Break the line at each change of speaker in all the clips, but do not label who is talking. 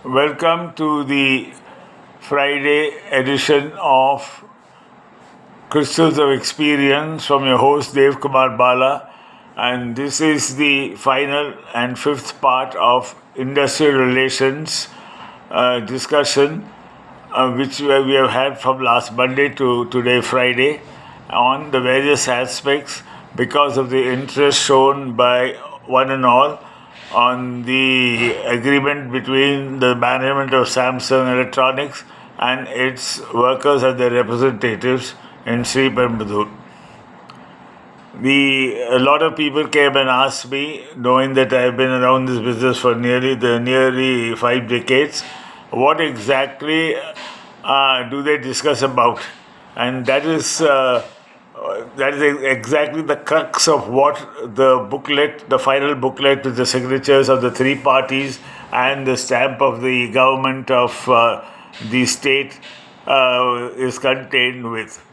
Welcome to the Friday edition of Crystals of Experience from your host kumar Bala, and this is the final and fifth part of industrial relations discussion, which we have had from last Monday to today, Friday, on the various aspects because of the interest shown by one and all on the agreement between the management of Samsung Electronics and its workers and their representatives in Sri Perumbudur. A lot of people came and asked me, knowing that I have been around this business for nearly 5 decades, what exactly do they discuss about? And that is exactly the crux of what the final booklet with the signatures of the three parties and the stamp of the government of the state is contained with.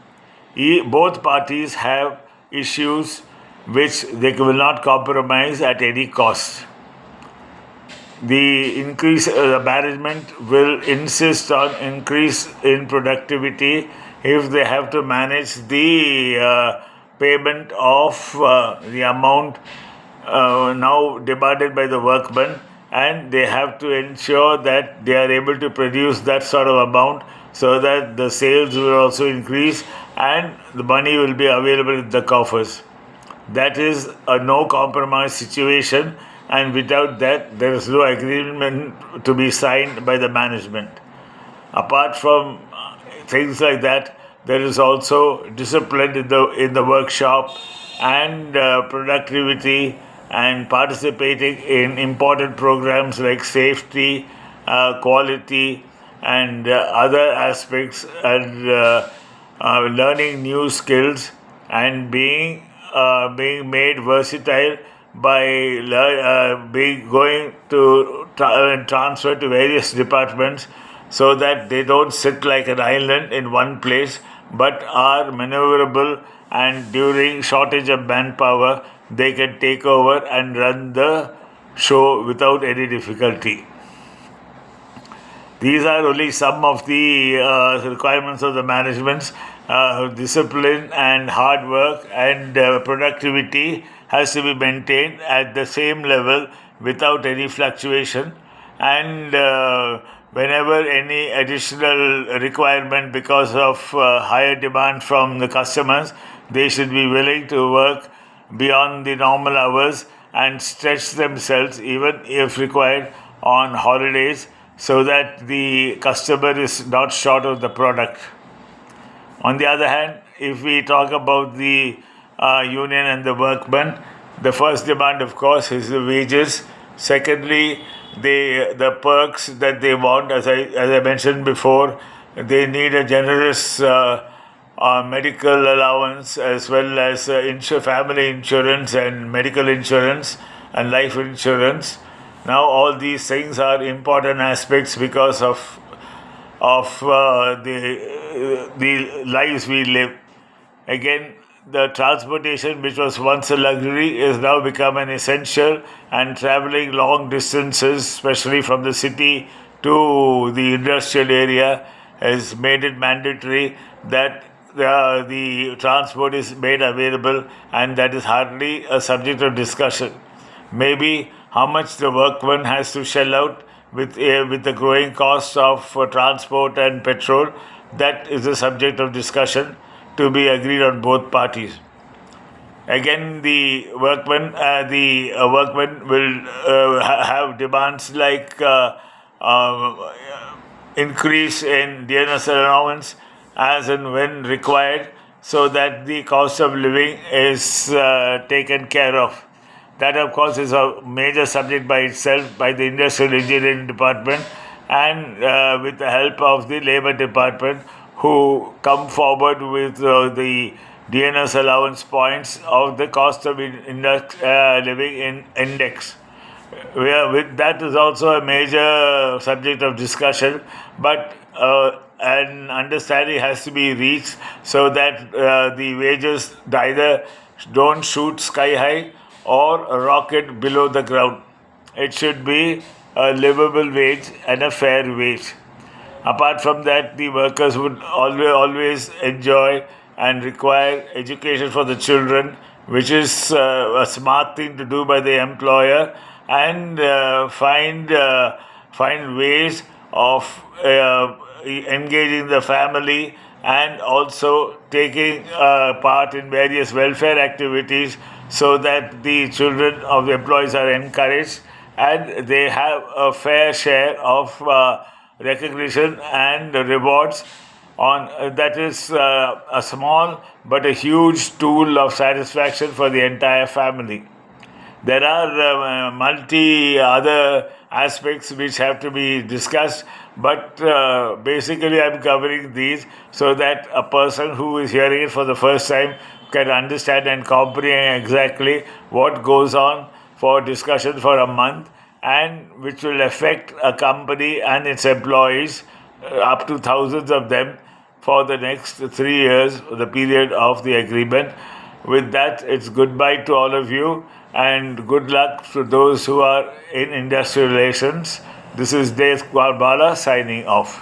Both parties have issues which they will not compromise at any cost. The management will insist on increase in productivity if they have to manage the payment of the amount now demanded by the workmen, and they have to ensure that they are able to produce that sort of amount so that the sales will also increase and the money will be available in the coffers. That is a no compromise situation, and without that, there is no agreement to be signed by the management. Apart from things like that, there is also discipline in the workshop and productivity and participating in important programs like safety, quality, and other aspects, and learning new skills and being made versatile by being going to transfer to various departments so that they don't sit like an island in one place but are maneuverable, and during shortage of manpower they can take over and run the show without any difficulty. These are only some of the requirements of the management. Discipline and hard work and productivity has to be maintained at the same level without any fluctuation. And whenever any additional requirement because of higher demand from the customers, they should be willing to work beyond the normal hours and stretch themselves, even if required, on holidays so that the customer is not short of the product. On the other hand, if we talk about the union and the workmen, the first demand, of course, is the wages. Secondly, the perks that they want, as I mentioned before, they need a generous medical allowance as well as family insurance and medical insurance and life insurance. Now, all these things are important aspects because of the lives we live. Again, the transportation, which was once a luxury, is now become an essential, and traveling long distances, especially from the city to the industrial area, has made it mandatory that the transport is made available, and that is hardly a subject of discussion. Maybe how much the workman has to shell out with the growing costs of transport and petrol, that is a subject of discussion to be agreed on both parties. Again, the workmen will have demands like uh, increase in DNS allowance as and when required, so that the cost of living is taken care of. That, of course, is a major subject by itself by the Industrial Engineering Department, and with the help of the Labour Department, who come forward with the DNS allowance points of the cost of living in index. With that is also a major subject of discussion, but an understanding has to be reached so that the wages either don't shoot sky high or rocket below the ground. It should be a livable wage and a fair wage. Apart from that, the workers would always enjoy and require education for the children, which is a smart thing to do by the employer, and find ways of engaging the family and also taking part in various welfare activities so that the children of the employees are encouraged and they have a fair share of recognition and rewards on that is a small but a huge tool of satisfaction for the entire family. There are multi other aspects which have to be discussed, but basically I'm covering these so that a person who is hearing it for the first time can understand and comprehend exactly what goes on for discussion for a month and which will affect a company and its employees, up to thousands of them, for the next 3 years, the period of the agreement. With that, it's goodbye to all of you and good luck to those who are in industrial relations. This is kumar Bala signing off.